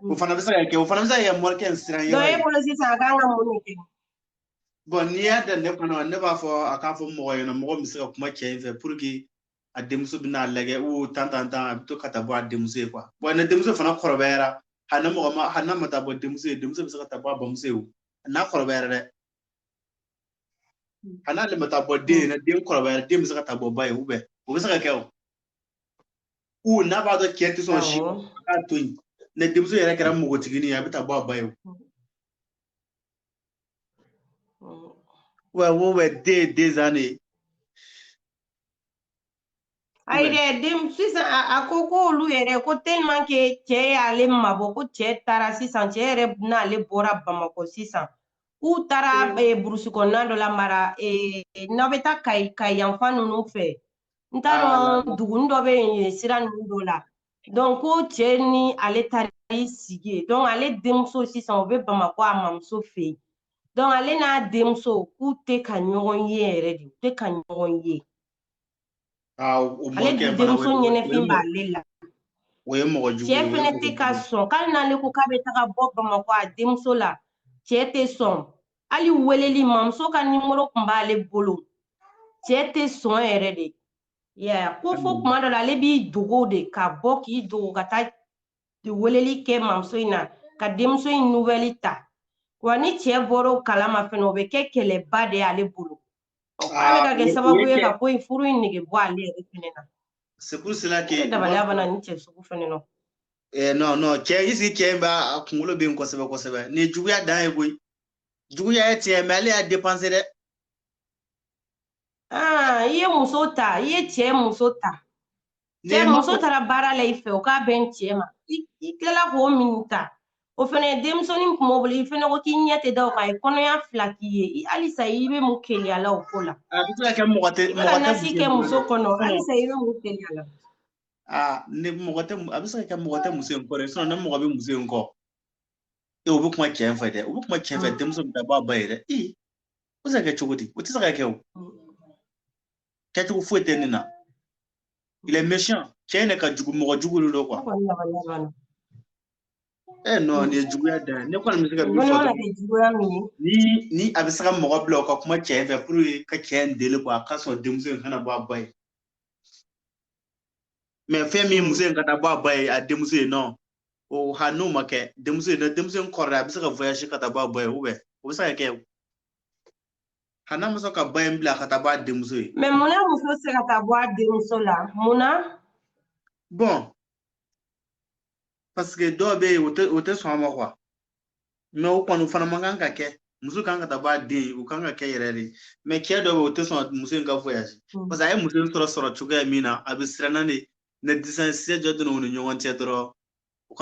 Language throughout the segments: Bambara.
O fana bɛ se ka kɛ o fana bɛ se ka kɛ morikɛ in siran yɔrɔ ye. Donc e bolo sisan a kan ka mun de kɛ? Bon n'i y'a da ne kɔnɔ ne b'a fɔ a k'a fɔ mɔgɔ ɲɛna mɔgɔ min bɛ se ka kuma cɛ in fɛ pour que a denmuso bɛna lajɛ tan a bɛ to ka taa bɔ a denmuso ye quoi. Bon ni denmuso fana kɔrɔbayara hali n'a ma taa bɔ denmuso ye denmuso bɛ se ka taa bɔ a bamuso ye o n'a kɔrɔbayara dɛ. Hali n'ale ma taa bɔ den na den kɔrɔbayara den bɛ se ka taa bɔ ba ye o bɛ se ka kɛ o. N'a b'a dɔn cɛ tɛ sɔn si ma a k'a to yen ni denmuso yɛrɛ kɛra npogotiginin ye a bɛ taa bɔ a ba ye o. Ouais, des années. Ayi dɛ den sisan a ko ko olu yɛrɛ ko tellement que cɛ y'ale mabɔ ko cɛ taara sisan cɛ yɛrɛ n'ale bɔra Bamakɔ sisan k'u taara burusi kɔnɔna dɔ la mara n'aw bɛ taa Kayi yanfan ninnu fɛ n t'a dɔn duguni dɔ bɛ yen sira ninnu dɔ la donc ko cɛ ni ale taara i sigi yen donc ale denmuso sisan o bɛ Bamakɔ a mamuso fɛ yen donc ale n'a denmuso k'u tɛ ka ɲɔgɔn ye yɛrɛ de u tɛ ka ɲɔgɔn ye. Ale denmuso ɲɛnɛfin b'ale la. O ye mɔgɔ jugu ye. Cɛ fɛnɛ tɛ ka sɔn k'ale n'ale ko k'a bɛ taga bɔ Bamakɔ a denmuso la cɛ tɛ sɔn hali weleli mamuso ka nimoro tun b'ale bolo cɛ tɛ sɔn yɛrɛ de ko fo kuma dɔ la ale b'i dogo de ka bɔ k'i dogo ka taa weleli kɛ mamuso in na ka denmuso in nouvelle ta wa ni cɛ bɔra o kalama fɛnɛ o bɛ kɛ kɛlɛba de ye ale bolo. K'a bɛ ka kɛ sababu ye ka ko in furu in nege bɔ ale yɛrɛ fɛnɛ na. C'est pour cela que dabaliya bana ni cɛ sugu fɛnɛ na. Non cɛ cɛ in b'a kunkolo bɛ yen kosɛbɛ ni juguya dan ye koyi juguya ye tiɲɛ mais ale y'a dépenser dɛ. I ye muso ta i ye cɛ muso ta cɛ muso taara baara la i fɛ o k'a bɛn cɛ ma i tilala k'o min ta o fɛnɛ denmusonin kun b'o bolo i fɛnɛ ko k'i ɲɛ tɛ da o kan a ye kɔnɔya 2 k'i ye halisa i bɛ mun keleya la o ko la. A bɛ se ka kɛ mɔgɔ tɛ i bɛ ka nasi kɛ muso kɔnɔ halisa i bɛ mun keleya la. ni mɔgɔ tɛ a bɛ se ka kɛ mɔgɔ tɛ muso in kɔ dɛ sinon ni mɔgɔ bɛ muso in kɔ o bɛ kuma cɛ in fɛ dɛ o bɛ kuma cɛ in fɛ denmuso bɛ taa bɔ a ba ye dɛ o tɛ se ka kɛ cogo di o tɛ se ka kɛ o kɛcogo foyi tɛ nin na il est méchant cɛ in de ka jugu mɔgɔ jugu de don quoi. Non nin ye juguya dan ye ne kɔni bɛ se ka min fɔ ni a bɛ se ka mɔgɔ bila o ka kuma cɛ in fɛ pour que ka cɛ in deli quoi a ka sɔn denmuso in kana bɔ a ba ye mais fɛn min muso in ka taa bɔ a ba ye a denmuso ye non o n'o ma kɛ denmuso in kɔrɔla a bɛ se ka voyage ka taa bɔ a ba ye o bɛ se ka kɛ hali n'a ma sɔn ka ba in bila ka taa bɔ a denmuso ye. mais munna muso tɛ se ka taa bɔ a denmuso la munna. Bon parce que dɔw bɛ yen o tɛ sɔn a ma quoi mais o kɔni o fana man kan ka kɛ muso kan ka taa bɔ a den ye o kan ka kɛ yɛrɛ de mais cɛ dɔw bɛ yen o tɛ sɔn muso in ka voyage parce que a ye muso in sɔrɔ cogoya min na a bɛ siran de ni distance jɔ donna u ni ɲɔgɔn cɛ dɔrɔn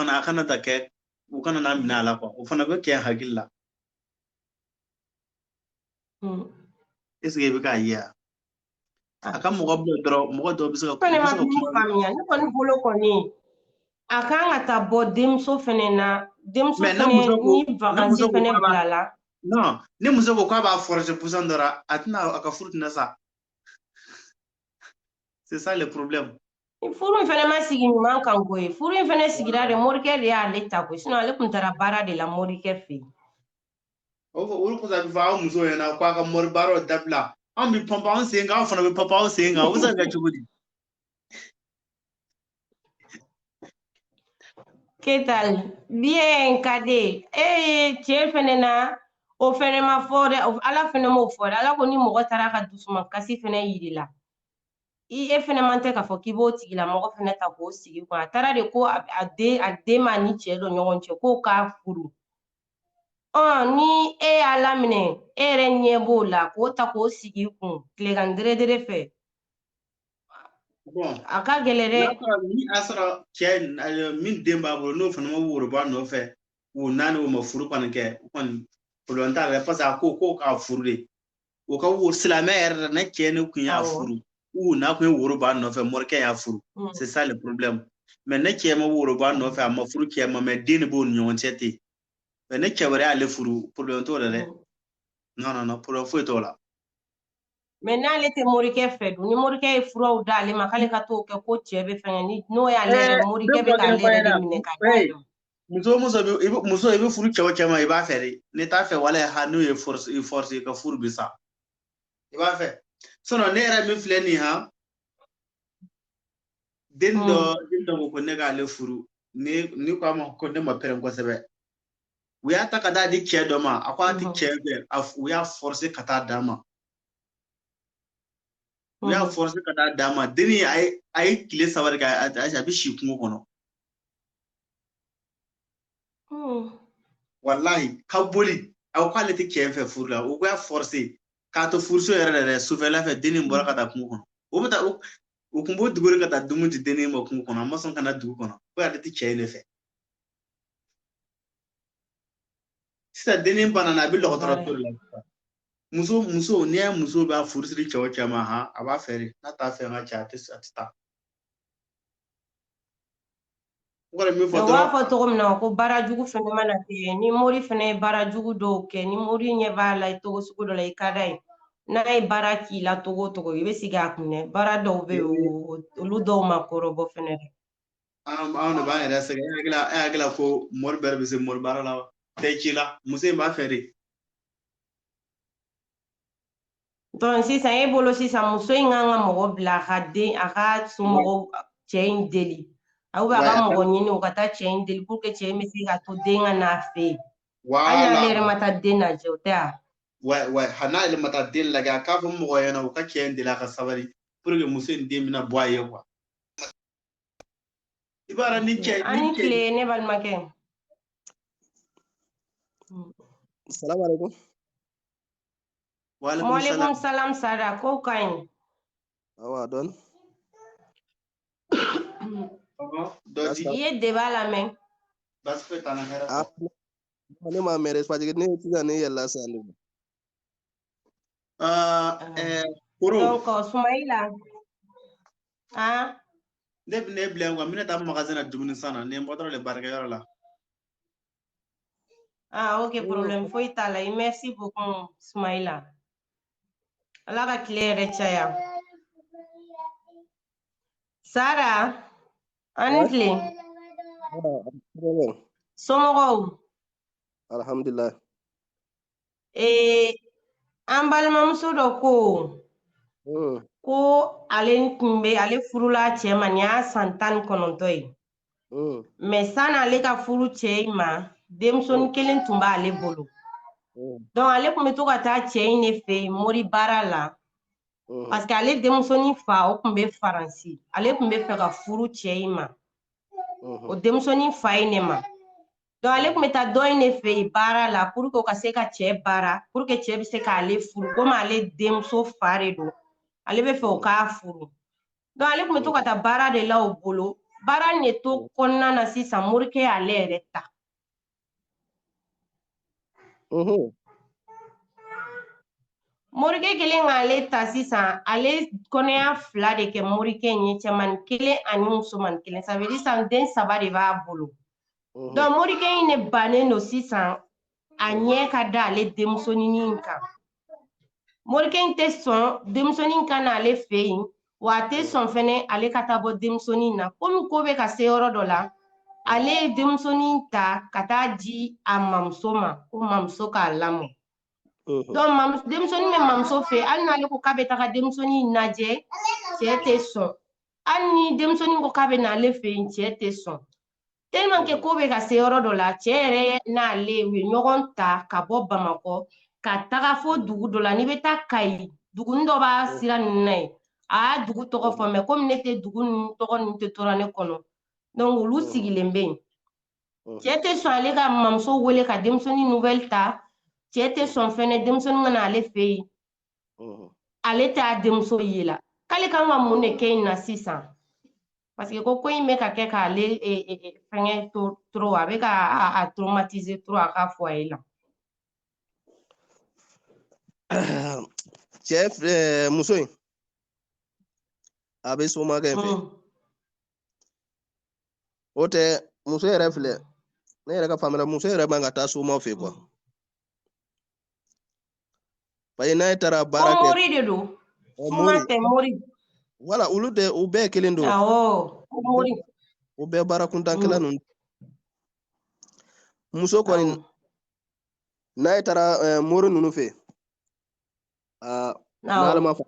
a kana ta kɛ u kana n'a minɛ a la quoi o fana bɛ kɛ hakili la. est ce que i bɛ k'a ye a ka mɔgɔ bila dɔrɔn mɔgɔ dɔw bɛ se ka fɛnɛ ma min faamuya ne kɔni bolo kɔni a kan ka taa bɔ denmuso fɛnɛ na denmuso fɛnɛ ni vacances fɛnɛ bila la. Non ni muso ko k'a b'a forcer puissant dɔrɔn a ka furu tɛna sa c'est ça le problème. Furu in fɛnɛ ma sigi ɲuman kan koyi furu in fɛnɛ sigira de morikɛ de y'ale ta koyi sinon ale tun taara baara de la morikɛ fɛ yen. Olu kɔsɔn a bɛ fɔ aw muso ɲɛna k'a ka mori baaraw dabila anw bɛ pɔnpɔn anw sen kan aw fana bɛ pɔnpɔn aw sen kan o bɛ se ka kɛ cogo di. Ketal bien Kade cɛ fɛnɛ na o fɛnɛ ma fɔ dɛ ala fɛnɛ m'o fɔ dɛ ala ko ni mɔgɔ taara ka dusuma kasi fɛnɛ yiri la e fɛnɛ man tɛ k'a fɔ k'i b'o tigilamɔgɔ fɛnɛ ta k'o sigi kun a taara de ko a den ma ni cɛ dɔ ɲɔgɔn cɛ k'o k'a furu ni e y'a laminɛ e yɛrɛ ɲɛ b'o la k'o ta k'o sigi kun tilegan dere fɛ a ka gɛlɛn dɛ. Ni a sɔrɔ cɛ min den b'a bolo n'o fana ma woroba nɔfɛ o naani o ma furu kɔni kɛ o kɔni problème t'a la parce que a ko k'a furu de o ka silamɛ yɛrɛ la ne cɛ ne kun y'a furu n'a kun ye woroba nɔfɛ morikɛ y'a furu c'est ça le problème mais ne cɛ ma woroba nɔfɛ a ma furu cɛ ma mais den de b'o ni ɲɔgɔn cɛ ten mais ne cɛ wɛrɛ y'ale furu problème t'o la dɛ non problème foyi t'o la. mais n'ale tɛ morikɛ fɛ dun ni morikɛ ye furaw d'ale ma k'ale ka t'o kɛ ko cɛ bɛ fɛngɛ ni n'o y'ale yɛrɛ morikɛ bɛ k'ale yɛrɛ de minɛ ka d'ale ma. muso i bɛ furu cɛw cɛ ma i b'a fɛ de ne t'a fɛ wala ha n'o ye force ka furu bi sa i b'a fɛ sinon ne yɛrɛ min filɛ nin ha den dɔ ko ne k'ale furu ni ko a ma ko ne ma pɛrɛn kosɛbɛ u y'a ta ka d'a di cɛ dɔ ma a ko a ti cɛ fɛ u y'a forcer ka taa d'a ma u y'a forcer ka taa d'a ma denni a ye tile 3 de kɛ a bɛ si kungo kɔnɔ wallahi ka boli a ko k'ale tɛ cɛ fɛ furu la u y'a forcer k'a to furuso yɛrɛ sufɛla fɛ denni bɔra ka taa kungo kɔnɔ o bɛ taa u kun b'o dugu ka taa dumuni di denni ma kungo kɔnɔ a ma sɔn ka na dugu kɔnɔ ko ale tɛ cɛ ne fɛ sisan denni banana a bɛ dɔgɔtɔrɔso la muso n'i ye muso b'a furu siri cɛw cɛ ma ha a b'a fɛ de n'a t'a fɛ ka cɛ a tɛ taa u kɔni min fɔ dɔrɔn u b'a fɔ cogo min na ko baarajugu fɛnɛ mana kɛ ni mori fɛnɛ ye baarajugu dɔw kɛ ni mori ɲɛ b'a la togo sugu dɔ la i ka d'a ye n'a ye baara k'i la togo o togo i bɛ sigi a kunna baara dɔw bɛ yen olu dɔw ma kɔrɔbɔ fɛnɛ dɛ anw de b'an yɛrɛ sɛgɛn e hakilila ko mori bɛɛ bɛ se mori baara la wa tɛ ci la muso in b'a fɛ de donc sisan e bolo sisan muso in kan ka mɔgɔ bila a ka somɔgɔw cɛ in deli aw bɛ a ka mɔgɔ ɲini u ka taa cɛ in deli pour que cɛ in bɛ se ka to den ka n'a fɛ yen hali n'ale yɛrɛ ma taa den lajɛ o tɛ wa hali n'ale ma taa den lajɛ a k'a fɔ mɔgɔ ɲɛna u ka cɛ in deli a ka sabali pour que muso in den bɛna bɔ a ye kuwa i b'a dɔn ni cɛ ani tile ne balimakɛ salamu alaikum waalaikum salam Sara ko ka ɲi awa dɔn i ye débat lamɛn basi foyi t'an na hɛrɛ ne m'a mɛn parce que ne sisan ne yɛlɛla sisan Koro donc Sumayila ne bila n bɛna taa magasin na dumuni san na ne bɔ dɔrɔn de baarakɛyɔrɔ la ok problème foyi t'a la merci beaucoup Sumayila ala ka tile yɛrɛ caya Sara ani tile somɔgɔw alhamdulillah an balimamuso dɔ ko ale furula cɛ ma nin y'a san 19 ye mais sanni ale ka furu cɛ in ma denmusonin kelen tun b'ale bolo donc ale tun bɛ to ka taa cɛ in de fɛ yen mori baara la parce que ale denmusonin fa o tun bɛ Faransi ale tun bɛ fɛ ka furu cɛ in ma o denmusonin fa in de ma donc ale tun bɛ taa dɔ in de fɛ yen baara la pour que o ka se ka cɛ baara pour que cɛ bɛ se k'ale furu komi ale denmuso fa de don ale bɛ fɛ o k'a furu donc ale tun bɛ to ka taa baara de la o bolo baara in de to kɔnɔna na sisan morikɛ y'ale yɛrɛ ta morikɛ kelen k'ale ta sisan ale kɔnɔya 2 de kɛ morikɛ in ye cɛmanin 1 ani musomanin 1 ça veut dire sisan den 3 de b'a bolo donc morikɛ in de bannen don sisan a ɲɛ ka da ale denmusonin kan morikɛ in tɛ sɔn denmusonin ka na ale fɛ yen wa a tɛ sɔn fɛnɛ ale ka taa bɔ denmusonin na komi ko bɛ ka se yɔrɔ dɔ la ale ye denmusonin ta ka taa di a mamuso ma ko mamuso k'a lamɔ donc denmusonin bɛ mamuso fɛ hali n'ale ko k'a bɛ taga denmusonin lajɛ cɛ tɛ sɔn hali ni denmusonin ko k'a bɛ n'ale fɛ yen cɛ tɛ sɔn tellement que ko bɛ ka se yɔrɔ dɔ la cɛ yɛrɛ n'ale u ye ɲɔgɔn ta ka bɔ Bamakɔ ka taga fo dugu dɔ la n'i bɛ taa Kayi duguni dɔ b'a sira ninnu na yen a y'a dugu tɔgɔ fɔ mais komi ne tɛ dugu ninnu tɔgɔ ninnu tɛ tora ne kɔnɔ donc olu sigilen bɛ yen cɛ tɛ sɔn ale ka mamuso wele ka denmusonin nouvelle ta cɛ tɛ sɔn fɛnɛ denmusonin ka na ale fɛ yen ale t'a denmuso ye la k'ale kan ka mun de kɛ in na sisan parce que ko in bɛ ka kɛ k'ale fɛngɛ trop a bɛ ka a traumatiser trop a ka foyer la cɛ muso in a bɛ somakɛ fɛ o tɛ muso yɛrɛ filɛ ne yɛrɛ ka faamuyala muso yɛrɛ man ka taa somaw fɛ quoi parce que n'a ye taara baara kɛ mori de don Mori. Wala ulu de ube kelen do. Mori. Ube bara kuntan kala nun. Muso koni na tara mori nunu fe. Na ma fa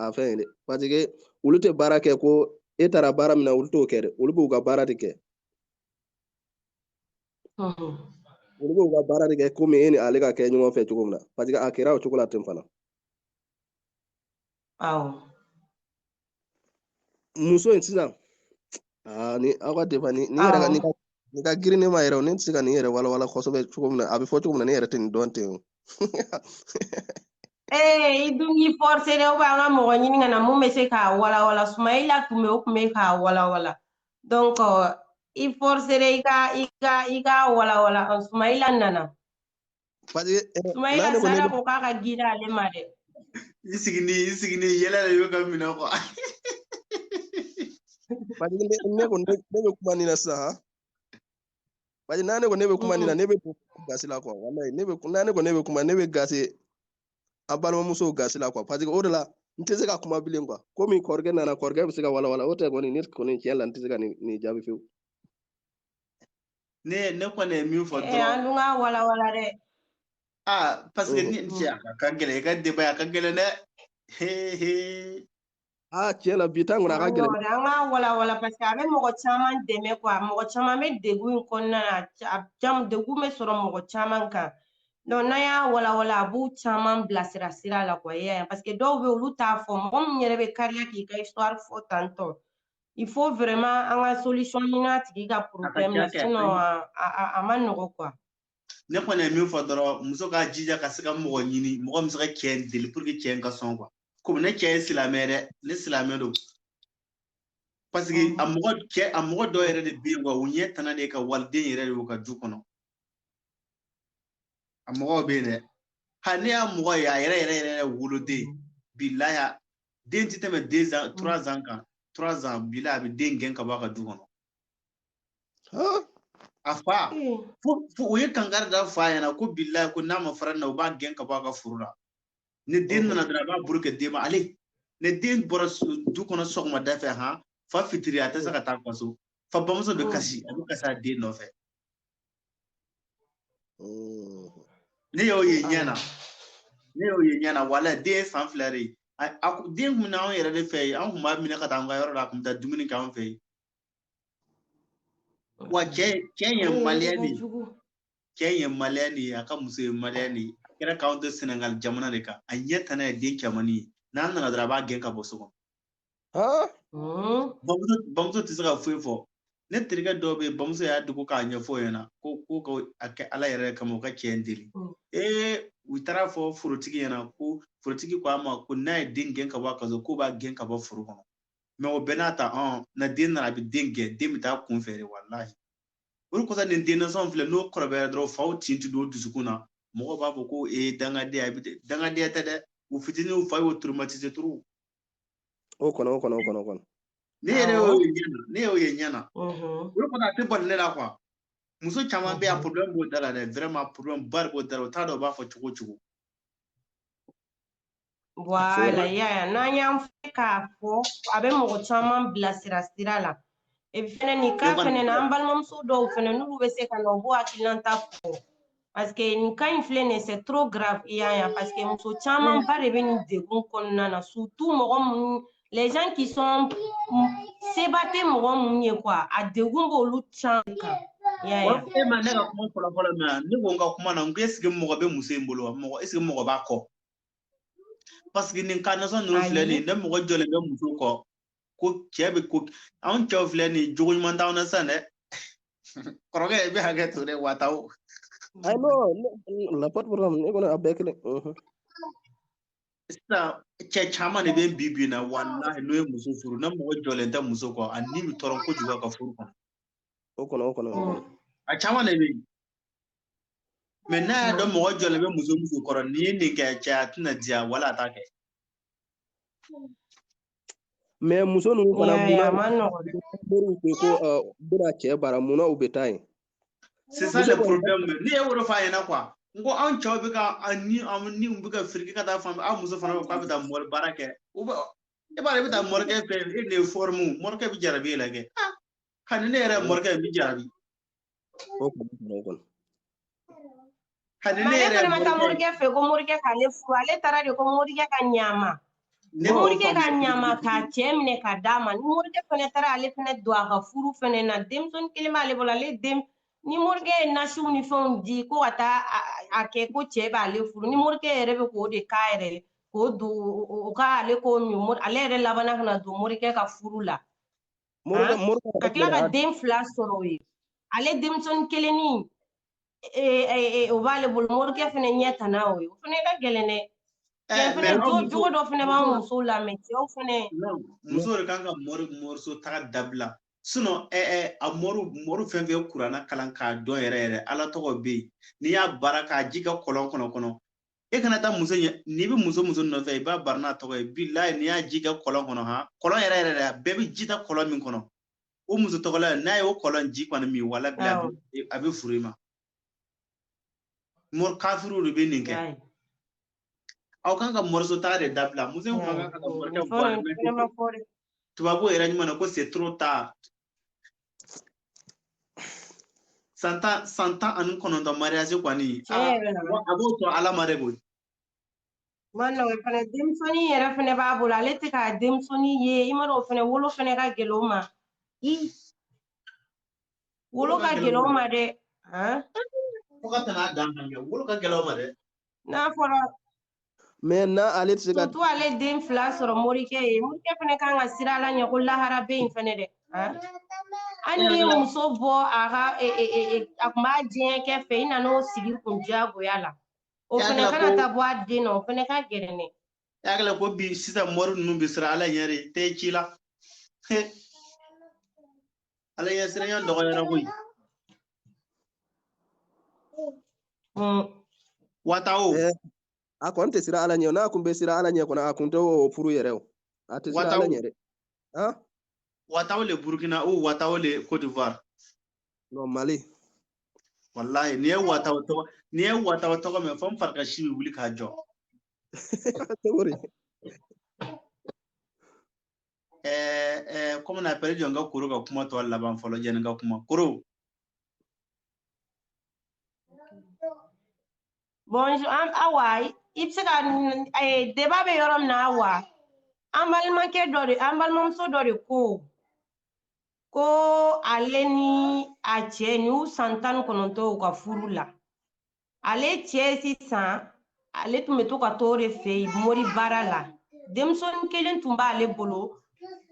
a fe ne. Parce que ulu te bara ke ko etara bara mina ulu to kere. Ulu bu ga bara de ke. Ulu bu ga bara de ke ko me ni ale ga ke nyuma fe chukumna. Parce que akira o chukula tempana. Muso insisa ni awa defa ni yɛrɛ ni ka girin ne ma yɛrɛ ni tɛ se ka ni yɛrɛ wala kosɛbɛ cogo min na a bɛ fɔ cogo min na ne yɛrɛ tɛ nin dɔn ten i dun y'i forcer dɛ an ka mɔgɔ ɲini ka na mun bɛ se k'a wala Sumayila tun bɛ o tun bɛ k'a wala donc i forcer i ka wala Sumayila nana Sumayila Sara ko k'a ka gira ale ma dɛ i sigi ni yɛlɛ de y'o ka minɛ quoi parce que ne ko ne bɛ kuma nin na sisan parce que n'a ne ko ne bɛ kuma nin na ne bɛ gasi la quoi wallahi ne bɛ kuma ne bɛ gasi a balimamusow gasi la quoi parce que o de la n tɛ se ka kuma bilen quoi komi kɔrɔkɛ nana kɔrɔkɛ bɛ se ka wala o tɛ kɔni ne kɔni tiɲɛ la n tɛ se ka nin jaabi fewu ne kɔni ye min fɔ dɔrɔn an dun ka wala dɛ parce que ni cɛ a ka gɛlɛn i ka débat a ka gɛlɛn dɛ tiɲɛ la bi ta kɔni a ka gɛlɛn an ka wala parce que a bɛ mɔgɔ caman dɛmɛ quoi mɔgɔ caman bɛ degun in kɔnɔna na degun bɛ sɔrɔ mɔgɔ caman kan donc n'an y'a wala a b'u caman bilasira sira la quoi parce que dɔw bɛ olu t'a fɔ mɔgɔ min yɛrɛ bɛ kariya k'i ka histoire fɔ tantɔ il faut vraiment an ka solution ɲini a tigi ka problème la sinon a ma nɔgɔ quoi ne kɔni ye min fɔ dɔrɔn muso k'a jija ka se ka mɔgɔ ɲini mɔgɔ min se ka cɛ deli pour que cɛ in ka sɔn quoi komi ne cɛ ye silamɛ dɛ ne silamɛ don parce que a mɔgɔ dɔw yɛrɛ de bɛ yen quoi u ɲɛ tana de ka waliden yɛrɛ de y'u ka du kɔnɔ a mɔgɔw bɛ yen dɛ ne y'a mɔgɔ ye a yɛrɛ woloden bilahi den tɛ tɛmɛ 2 ans 3 ans kan 3 ans bilahi a bɛ den gɛn ka bɔ a ka du kɔnɔ a fa fo o ye kankari da fa ɲɛna ko bilahi ko n'a ma fara na u b'a gɛn ka bɔ a ka furu la ni den nana dɔrɔn a b'a bolo kɛ den ma ale ni den bɔra du kɔnɔ sɔgɔmada fɛ fa fitiri a tɛ se ka taa faso fa bamuso bɛ kasi a bɛ kasi a den nɔfɛ ne y'o ye ɲɛna wala den ye san 2 de den kun na anw yɛrɛ de fɛ yen an kun b'a minɛ ka taa an ka yɔrɔ la a kun bɛ taa dumuni kɛ anw fɛ yen wa cɛ ye maliyɛn de ye a ka muso ye maliyɛn de ye a kɛra k'anw to Senegal jamana de kan a ɲɛ tana ye den cɛmannin ye n'an nana dɔrɔn a b'a gɛn ka bɔ so kɔnɔ bamuso tɛ se ka foyi fɔ ne terikɛ dɔw bɛ yen bamuso y'a dogo k'a ɲɛfɔ ɲɛna ko a kɛ Ala yɛrɛ kama u ka cɛ in deli u taara fɔ forotigi ɲɛna ko forotigi ko a ma ko n'a ye den gɛn ka bɔ a ka so ko b'a gɛn ka bɔ foro kɔnɔ mais o bɛɛ n'a ta na den nana a bɛ den gɛn den bɛ taa kun fɛ de walahi o de kosɔn nin den nasɔn filɛ n'o kɔrɔbayara dɔrɔn faw tin tɛ don dusukun na mɔgɔw b'a fɔ ko dangadenya tɛ dɛ u fitinin fa y'o traumatiser trop o kɔnɔ ne y'o ye ɲɛna o de kosɔn a tɛ bali ne la quoi muso caman bɛ a problème b'o da la dɛ vraiment problème ba de b'o da la o t'a dɔn u b'a fɔ cogo voilà n'an y'an fɛ k'a fɔ a bɛ mɔgɔ caman bilasira sira la et puis fɛnɛ nin cas fɛnɛ na an balimamuso dɔw fɛnɛ n'olu bɛ se ka na u b'u hakilinata fɔ parce que nin cas in filɛ nin ye c'est trop grave parce que muso caman ba de bɛ nin degun kɔnɔna na surtout mɔgɔ minnu les gens qui sont seba tɛ mɔgɔ minnu ye quoi a degun b'olu caman kan e ma ne ka kuma fɔlɔ min ne ko n ka kuma na n ko est-ce que mɔgɔ bɛ muso in bolo wa est-ce que mɔgɔ b'a kɔ parce que nin cas nasɔn ninnu filɛ nin ye ne mɔgɔ jɔlen bɛ muso kɔ ko cɛ bɛ ko anw cɛw filɛ nin jogo ɲuman t'anw na sisan dɛ kɔrɔkɛ i bɛ hakɛ to dɛ wataw I know la pas problème ne kɔni a bɛɛ kelen sisan cɛ caman de bɛ bi na walahi n'o ye muso furu ne mɔgɔ jɔlen tɛ muso kɔ a ni bɛ tɔɔrɔ kojugu a ka furu kɔnɔ o kɔnɔ a caman de bɛ yen mais n'a y'a dɔn mɔgɔ jɔlen bɛ muso kɔrɔ n'i ye nin kɛ cɛ a tɛna diya wala a t'a kɛ mais muso ninnu fana munna ko bɛna cɛ bara munna u bɛ taa yen c'est ça le problème ne ye o de f'a ɲɛna quoi ngo an cɛw bɛ ka ani bɛ ka firiki ka taa fan aw muso fana bɛ k'a bɛ taa mɔri baara kɛ e b'a ye i bɛ taa mɔrikɛ fɛ e de ye fɔrimu mɔrikɛ bɛ jarabi e la kɛ hali ne yɛrɛ mɔrikɛ bɛ jarabi hali ne yɛrɛ mɔrikɛ fɛ ko mɔrikɛ k'ale furu ale taara de ko mɔrikɛ ka ɲama ni mɔrikɛ ka ɲama k'a cɛ minɛ ka d'a ma ni mɔrikɛ fɛnɛ taara ale fɛnɛ don a ka furu fɛnɛ na denmisɛnnin kelen b'ale bolo ale ni mɔrikɛ ye nasiw ni fɛnw di ko ka taa a kɛ ko cɛ b'ale furu ni mɔrikɛ yɛrɛ bɛ k'o de k'a yɛrɛ k'o don o ka ale ko min ale yɛrɛ labana ka na don mɔrikɛ ka furu la ka tila ka den 2 sɔrɔ o ye ale denmisɛnnin kelenni o b'ale bolo mɔrikɛ fɛnɛ ɲɛ tanna o ye o fɛnɛ ka gɛlɛn dɛ jogo dɔ fɛnɛ b'an musow la mɛ cɛw fɛnɛ muso de kan ka mɔriso taga dabila a mɔru fɛn fɛn kuranna kalan k'a dɔn yɛrɛ yɛrɛ ala tɔgɔ bɛ yen n'i y'a baara k'a ji ka kɔlɔn kɔnɔ e kana taa muso ɲɛ n'i bɛ muso nɔfɛ i b'a bara n'a tɔgɔ ye bilahi n'i y'a ji kɛ kɔlɔn kɔnɔ kɔlɔn yɛrɛ yɛrɛ bɛɛ bɛ ji ta kɔlɔn min kɔnɔ o muso tɔgɔla n'a ye o kɔlɔn ji kɔni min wala bila a bɛ furu i ma kafiru de bɛ nin kɛ aw kan ka mɔriso taga de dabila muso in kan ka mɔrikɛ bɔ tubabu yɛrɛ ɲuman na ko c'est trop tard san tan ani 9 mariage kɔni a b'o sɔrɔ ala ma de koyi mana o fɛnɛ denmisɛnnin yɛrɛ fɛnɛ b'a bolo ale tɛ ka denmisɛnnin ye i ma dɔn o fɛnɛ wolo fɛnɛ ka gɛlɛn o ma wolo ka gɛlɛn o ma dɛ fo ka tɛmɛ a dan kan wolo ka gɛlɛn o ma dɛ n'a fɔra mais na ale tɛ se ka surtout ale den 2 sɔrɔ mɔrikɛ ye mɔrikɛ fɛnɛ kan ka sira ala ɲɛ ko lahara bɛ yen fɛnɛ dɛ hali ni muso bɔ a kun b'a diɲɛ kɛ fɛ i nan'o sigi kun diyagoya la o fɛnɛ kana taa bɔ a den na o fɛnɛ ka gɛlɛn dɛ yakila ko bi sisan mɔri ninnu bɛ sira ala ɲɛ de tɛ ci la ala ɲɛ siranya dɔgɔyara koyi watawo a kɔni tɛ sira ala ɲɛ n'a kun bɛ sira ala ɲɛ kɔnɔ a kun tɛ o furu yɛrɛ o a tɛ sira ala ɲɛ dɛ watawo le Burkina ou watawo le Côte d'Ivoire non Mali wallahi ni ye watawo tɔgɔ mɛn fɔ n fari ka si bɛ wuli k'a jɔ comme on appelle jɔn ka koro ka kuma tɔ laban fɔlɔ jɛni ka kuma koro bonjour awa i bɛ se ka débat bɛ yɔrɔ min na awa an balimamuso dɔ de ko ale ni a cɛ ni u san 19 ka furu la ale cɛ sisan ale tun bɛ to ka to de fɛ yen mori baara la denmisɛnnin kelen tun b'ale bolo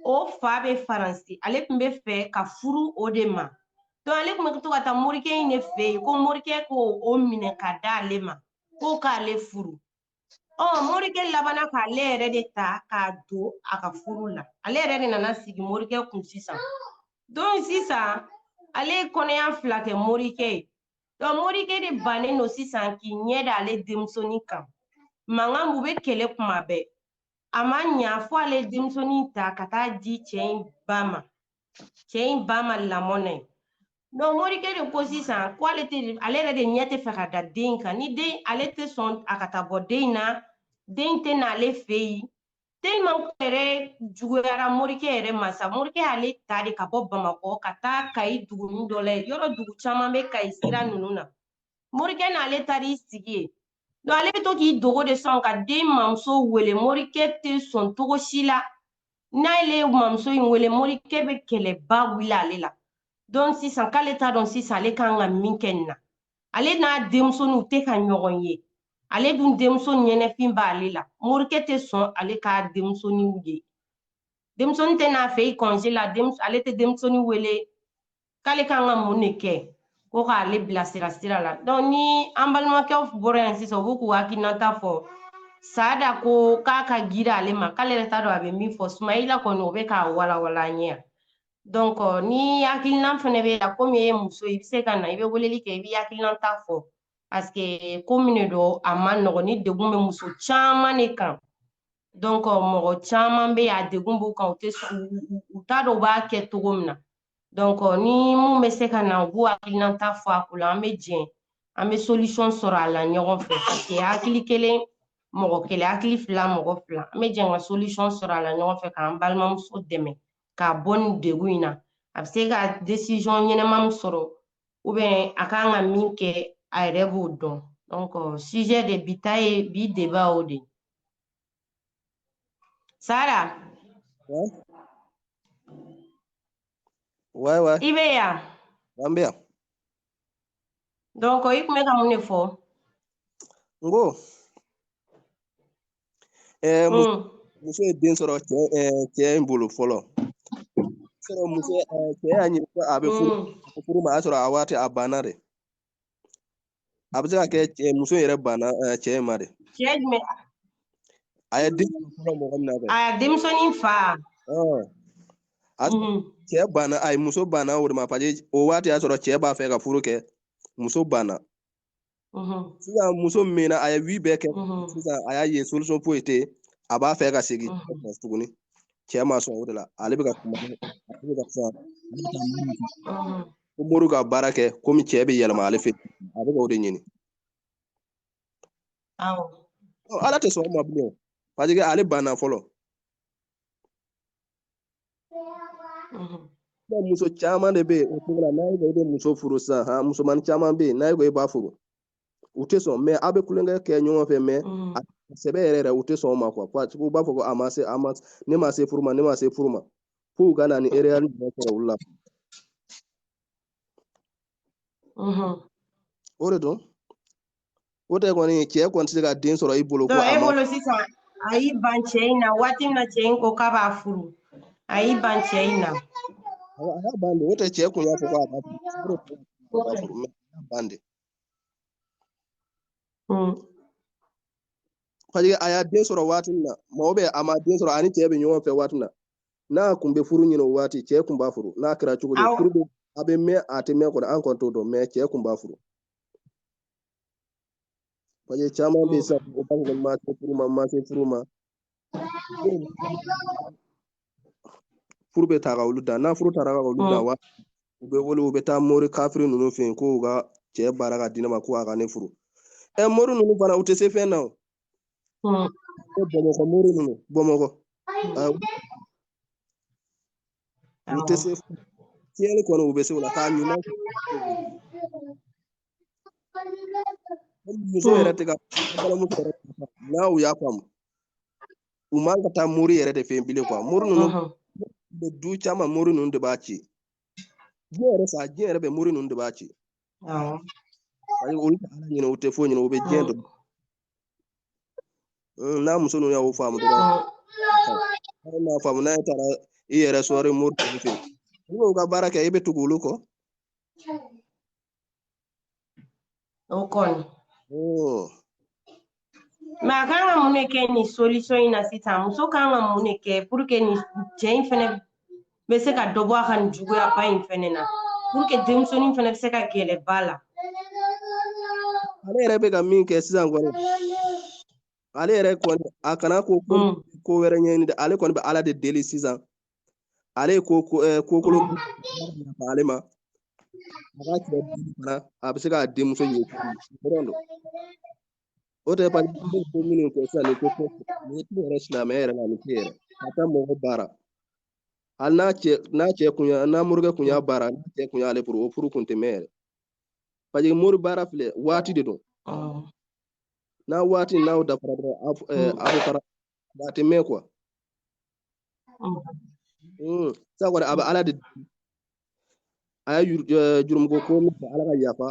o fa bɛ faransi ale tun bɛ fɛ ka furu o de ma donc ale tun bɛ to ka taa morikɛ in de fɛ yen ko morikɛ ko o minɛ ka d'ale ma ko k'ale furu morikɛ labana k'ale yɛrɛ de ta k'a don a ka furu la ale yɛrɛ de nana sigi morikɛ kun sisan donc sisan ale ye kɔnɔya 2 kɛ morikɛ ye donc morikɛ de bannen don sisan k'i ɲɛ da ale denmisɛnnin kan mankan b'u bɛ kɛlɛ kuma bɛɛ a ma ɲa fo ale denmisɛnnin ta ka taa di cɛ in ba ma lamɔna ye donc morikɛ de ko sisan ko ale yɛrɛ de ɲɛ tɛ fɛ ka da den kan ni den ale tɛ sɔn a ka taa bɔ den na den tɛ n'ale fɛ yen tellement ko yɛrɛ juguyara morikɛ yɛrɛ ma sa morikɛ y'ale ta de ka bɔ Bamakɔ ka taa Kayi dugunin dɔ la yɔrɔ dugu caman bɛ Kayi sira ninnu na morikɛ n'ale taar'i sigi yen donc ale bɛ to k'i dogo de sɔn ka den mamuso wele morikɛ tɛ sɔn cogo si la n'ale ye mamuso in wele morikɛ bɛ kɛlɛba wuli ale la donc sisan k'ale t'a dɔn sisan ale kan ka min kɛ nin na ale n'a denmusoninw tɛ ka ɲɔgɔn ye ale dun denmuso ɲɛnɛfin b'ale la morikɛ tɛ sɔn ale k'a denmusoninw ye denmusonin tɛ n'a fɛ i congé la ale tɛ denmusonin wele k'ale kan ka mun de kɛ ko k'ale bilasira sira la donc ni an balimakɛw bɔra yan sisan u b'u k'u hakilinata fɔ Saada ko k'a ka gira ale ma k'ale yɛrɛ t'a dɔn a bɛ min fɔ Sumayila kɔni o bɛ k'a walawala an ɲɛ donc ni hakilina fɛnɛ bɛ la komi e ye muso i bɛ se ka na i bɛ weleli kɛ i bɛ hakilinata fɔ parce que ko min de don a ma nɔgɔn ni degun bɛ muso caman de kan donc mɔgɔ caman bɛ yen a degun b'u kan u t'a dɔn u b'a kɛ cogo min na donc ni mun bɛ se ka na u b'u hakilinata fɔ a ko la an bɛ jɛn an bɛ solution sɔrɔ a la ɲɔgɔn fɛ parce que hakili kelen mɔgɔ kelen hakili fila mɔgɔ fila an bɛ jɛ ka solution sɔrɔ a la ɲɔgɔn fɛ k'an balimamuso dɛmɛ k'a bɔ nin degun in na a bɛ se ka décision ɲɛnama min sɔrɔ ou bien a kan ka min kɛ a yɛrɛ b'o dɔn donc sujet de bi ta ye bi débat o de Sara ouais i bɛ yan an bɛ yan donc i tun bɛ ka mun de fɔ n ko muso ye den sɔrɔ cɛ in bolo fɔlɔ sɔrɔ muso cɛ y'a ɲini ko a bɛ furu ma a y'a sɔrɔ a waati a banna de a bɛ se ka kɛ muso yɛrɛ banna cɛ in ma de cɛ jumɛn a ye den fɔlɔ mɔgɔ min na bɛ a denmisɛnnin fa cɛ banna a ye muso banna o de ma parce que o waati y'a sɔrɔ cɛ b'a fɛ ka furu kɛ muso banna sisan muso min na a ye wi bɛɛ kɛ sisan a y'a ye solution foyi tɛ a b'a fɛ ka segin tuguni cɛ ma sɔn o de la ale bɛ ka kuma ale bɛ ka fɛn ko mori ka baara kɛ komi cɛ bɛ yɛlɛma ale fɛ a bɛ ka o de ɲini ala tɛ sɔn o ma bilen parce que ale banna fɔlɔ muso caman de bɛ yen o cogo la n'a ye i bɛ muso furu sisan musomanin caman bɛ yen n'a ye i b'a furu u tɛ sɔn mais a bɛ kulonkɛ kɛ ɲɔgɔn fɛ mais sɛbɛ yɛrɛ u tɛ sɔn o ma quoi parce que u b'a fɔ ko ne ma se furu ma f'u ka na ni erreur dɔ sɔrɔ olu la o de don o tɛ kɔni cɛ kɔni tɛ se ka den sɔrɔ i bolo ko e bolo sisan a y'i ban cɛ in na waati min na cɛ in ko k'a b'a furu a y'i ban cɛ in na a y'a ban de o tɛ cɛ kun y'a fɔ ko a b'a furu mais a y'a ban de parce que a y'a den sɔrɔ waati min na mɔgɔ bɛ a ma den sɔrɔ ani cɛ bɛ ɲɔgɔn fɛ waati min na n'a kun bɛ furu ɲini o waati cɛ kun b'a furu n'a kɛra cogo di furu bɛ a bɛ mɛn a tɛ mɛn kɔni an kɔni t'o dɔn mais cɛ kun b'a furu parce que caman bɛ yen sisan o b'a fɔ ko ma se furu ma furu bɛ ta ka olu da n'a furu taara ka olu da wa u bɛ wele u bɛ taa mori kafiri ninnu fɛ yen ko ka cɛ baara ka di ne ma ko a ka ne furu mori ninnu fana u tɛ se fɛn na o Bamakɔ mori ninnu Bamakɔ u tɛ se tiɲɛni kɔni u bɛ se o la k'a ɲuman muso yɛrɛ tɛ ka balimamuso yɛrɛ n'a u y'a faamu u man ka taa mori yɛrɛ de fɛ yen bilen quoi mori ninnu bɛ du caman mori ninnu de b'a ci diɲɛ yɛrɛ bɛ mori ninnu de b'a ci olu tɛ ala ɲini u tɛ foyi ɲini u bɛ diɲɛ dɔn n'a muso ninnu y'o faamu dɔrɔn n'a faamu n'a taara i yɛrɛ sɔrɔ mori ninnu fɛ yen n'u ka baara kɛ i bɛ tugu olu kɔ o kɔni mais a kan ka mun de kɛ nin solution in na sisan muso kan ka mun de kɛ pour que nin cɛ in fɛnɛ bɛ se ka dɔ bɔ a ka nin juguya ba in fɛnɛ na pour que denmisɛnnin fɛnɛ bɛ se ka gɛlɛ ba la ale yɛrɛ bɛ ka min kɛ sisan kɔni ale yɛrɛ kɔni a kana ko wɛrɛ ɲɛɲini dɛ ale kɔni bɛ ala de deli sisan ale ye kokolo ale ma a ka cɛ fana a bɛ se k'a denmuso ye dɔrɔn don o tɛ pa ko minnu kɛ sisan ni tɛ yɛrɛ silamɛya yɛrɛ la ni tɛ yɛrɛ a taa mɔgɔ baara hali n'a cɛ kun n'a morikɛ kun y'a baara n'a cɛ kun y'ale furu o furu kun tɛ mɛn yɛrɛ parce que mori baara filɛ waati de don n'a waati n'aw dafara dɔrɔn a bɛ fara a tɛ mɛn quoi sisan kɔni a bɛ ala de a ye jurumuko ko min fɛ ala ka yafa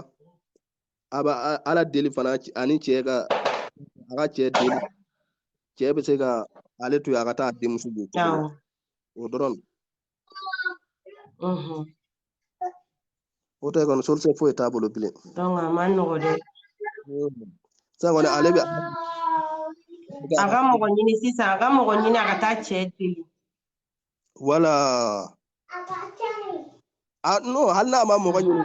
a bɛ ala deli fana ani cɛ ka a ka cɛ deli cɛ bɛ se ka ale to yen a ka taa denmuso bɔ o dɔrɔn o tɛ kɔni solution foyi t'a bolo bilen donc a ma nɔgɔ dɛ sisan kɔni ale bɛ a ka mɔgɔ ɲini sisan a ka mɔgɔ ɲini a ka taa cɛ deli wala no hali n'a ma mɔgɔ ɲini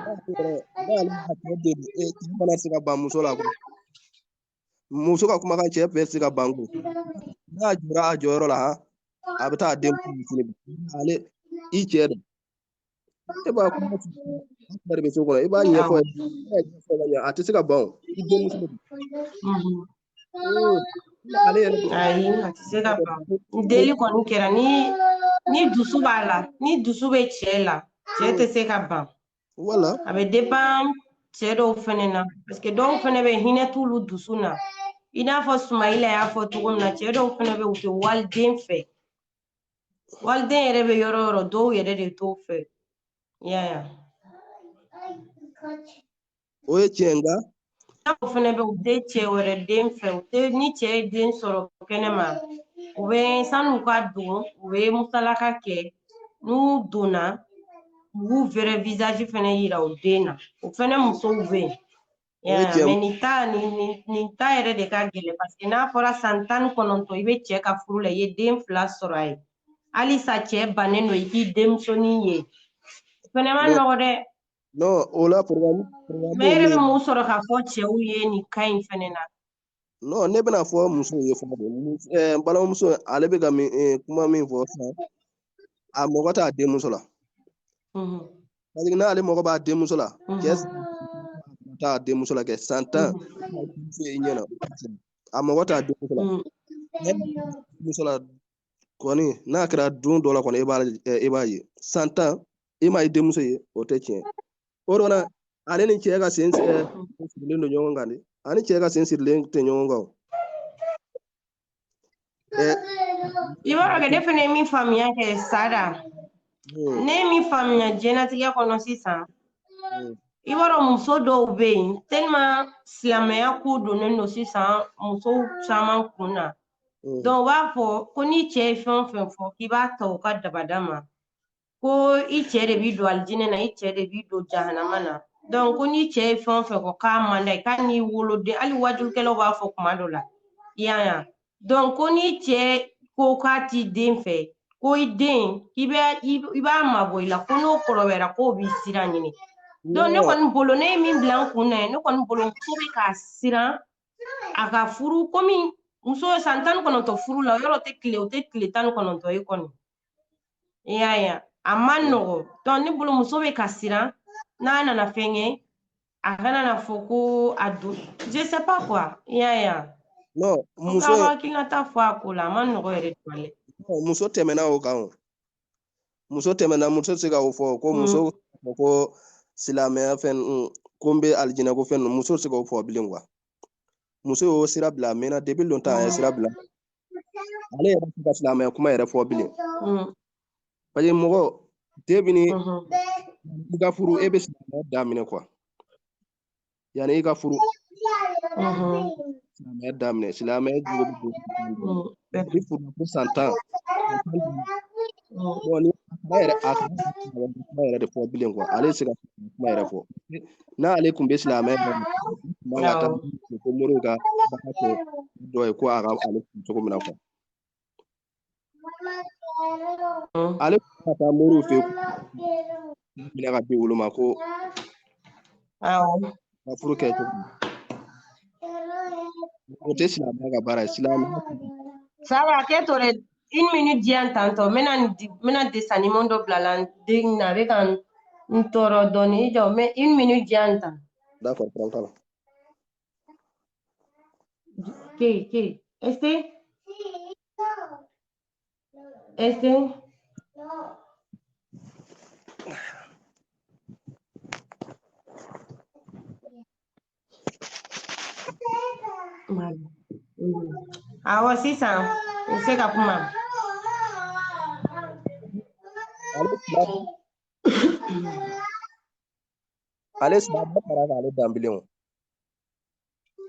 n'ale ka cɛ deli cɛ fana se ka ban muso la muso ka kumakan cɛ bɛɛ se ka ban ko n'a jɔra a jɔyɔrɔ la a bɛ taa den ale i cɛ dɛ e b'a kuma be so ko e ba nyefo a te se ka bon i denmuso ale ayi a tɛ se ka ban deli kɔni kɛra ni dusu b'a la ni dusu bɛ cɛ la cɛ tɛ se ka ban wala a bɛ dépend cɛ dɔw fɛnɛ na parce que dɔw fɛnɛ bɛ hinɛ t'olu dusu na i n'a fɔ Sumayila y'a fɔ cogo min na cɛ dɔw fɛnɛ bɛ u tɛ waliden fɛ waliden yɛrɛ bɛ yɔrɔ yɔrɔ dɔw yɛrɛ de t'o fɛ ya o ye tiɲɛ nga dɔw fɛnɛ bɛ u tɛ cɛ wɛrɛ den fɛ u tɛ ni cɛ ye den sɔrɔ kɛnɛma u bɛ san'u ka don u bɛ musalaka kɛ n'u donna u b'u vɛrɛ visage fɛnɛ yira u den na o fɛnɛ musow bɛ yen mais nin ta yɛrɛ de ka gɛlɛn parce que n'a fɔra san 19 i bɛ cɛ ka furu la i ye den 2 sɔrɔ a ye halisa cɛ bannen don i k'i denmusonin ye fɛnɛ ma nɔgɔ dɛ non o la programme mais e yɛrɛ bɛ mun sɔrɔ k'a fɔ cɛw ye nin ka ɲi fɛnɛ na non ne bɛna fɔ muso ye fɔlɔ de balimamuso ale bɛ ka kuma min fɔ sisan a mɔgɔ t'a denmuso la parce que n'ale mɔgɔ b'a denmuso la cɛ t'a denmuso la kɛ san 10 muso ye ɲɛna a mɔgɔ t'a denmuso la denmuso la kɔni n'a kɛra don dɔ la kɔni e b'a ye san 10 e m'a ye denmuso ye o tɛ tiɲɛ o de la ale ni cɛ ka sen sirilen don ɲɔgɔn kan de ani cɛ ka sen sirilen tɛ ɲɔgɔn kan i b'a dɔn kɛ ne fɛnɛ ye min faamuya kɛ Sada ne ye min faamuya diɲɛlatigɛ kɔnɔ sisan i b'a dɔn muso dɔw bɛ yen tellement silamɛya ko donnen don sisan musow caman kun na donc u b'a fɔ ko ni cɛ ye fɛn o fɛn fɔ k'i b'a ta u ka dabada ma ko i cɛ de bi don alijinɛ na i cɛ de bi don jahanama na donc ko ni cɛ ye fɛn o fɛn fɔ k'a man d'a ye k'a n'i woloden hali wajukɛlaw b'a fɔ kuma dɔ la i y'a ye donc ko ni cɛ ko k'a t'i den fɛ ko i den i b'a mabɔ i la ko n'o kɔrɔbayara k'o b'i sira ɲini donc ne kɔni bolo ne ye min bila n kun na ne kɔni bolo muso bɛ k'a siran a ka furu komi muso san 19 furu la yɔrɔ o tɛ tile 19 ye kɔni i y'a ye a ma nɔgɔ donc ne bolo muso bɛ ka siran n'a nana fɛn kɛ a kana na fɔ ko a don je sais pas quoi i y'a ye non muso hakilina ta fɔ a ko la a ma nɔgɔ yɛrɛ tɔle muso tɛmɛna o kan muso tɛmɛna muso se ka o fɔ ko muso ko silamɛya fɛn ko n bɛ alijinɛ ko fɛn muso se ka o fɔ bilen quoi muso y'o sira bila mɛna depuis longtemps a ye sira bila ale yɛrɛ tɛ ka silamɛya kuma yɛrɛ fɔ bilen parce que mɔgɔ depuis ni i ka furu e bɛ silamɛya daminɛ quoi yani i ka furu silamɛya daminɛ silamɛya jugu bɛ don i furu ko san 10 bon ni a yɛrɛ de fɔ bilen quoi ale se ka kuma yɛrɛ fɔ n'ale kun bɛ silamɛya man ka taa ko mori ka dɔ ye ko a ka ale cogo min na quoi ale ka taa mori fɛ minɛ ka di olu ma ko ka furu kɛ cogo o tɛ silamɛya ka baara ye silamɛya Saba kɛ to dɛ 1 minute diyan tantɔ n bɛna dessin animé dɔ bila la n den na a bɛ ka n tɔɔrɔ dɔɔnin i jɔ mais 1 minute diyan tan d'accord prends la ke este awɔ sisan i bɛ se ka kuma ale silamɛya fara k'ale danbilen o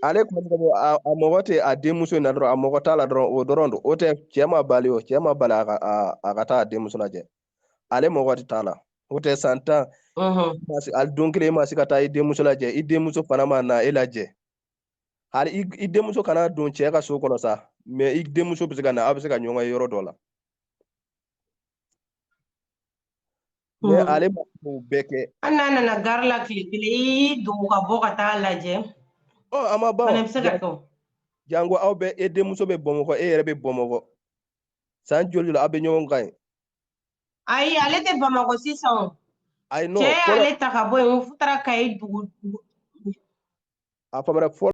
ale kuma a mɔgɔ tɛ a denmuso in na dɔrɔn a mɔgɔ t'a la dɔrɔn o dɔrɔn don o tɛ cɛ ma bali o cɛ ma bali a ka taa a denmuso lajɛ ale mɔgɔ tɛ t'a la o tɛ san 10 a don kelen ma se ka taa i denmuso lajɛ i denmuso fana ma na e lajɛ hali i denmuso kana don cɛ ka so kɔnɔ sa mais i denmuso bɛ se ka na aw bɛ se ka ɲɔgɔn ye yɔrɔ dɔ la mais ale ma o bɛɛ kɛ hali n'a nana gari la tile kelen i don ka bɔ ka taa lajɛ a ma ban fana bɛ se ka kɛ jango aw bɛ e denmuso bɛ Bamakɔ e yɛrɛ bɛ Bamakɔ san joli la aw bɛ ɲɔgɔn kan ye ayi ale tɛ Bamakɔ sisan o Ayi non cɛ y'ale ta ka bɔ yen u taara Kayi dugu a famara fɔlɔ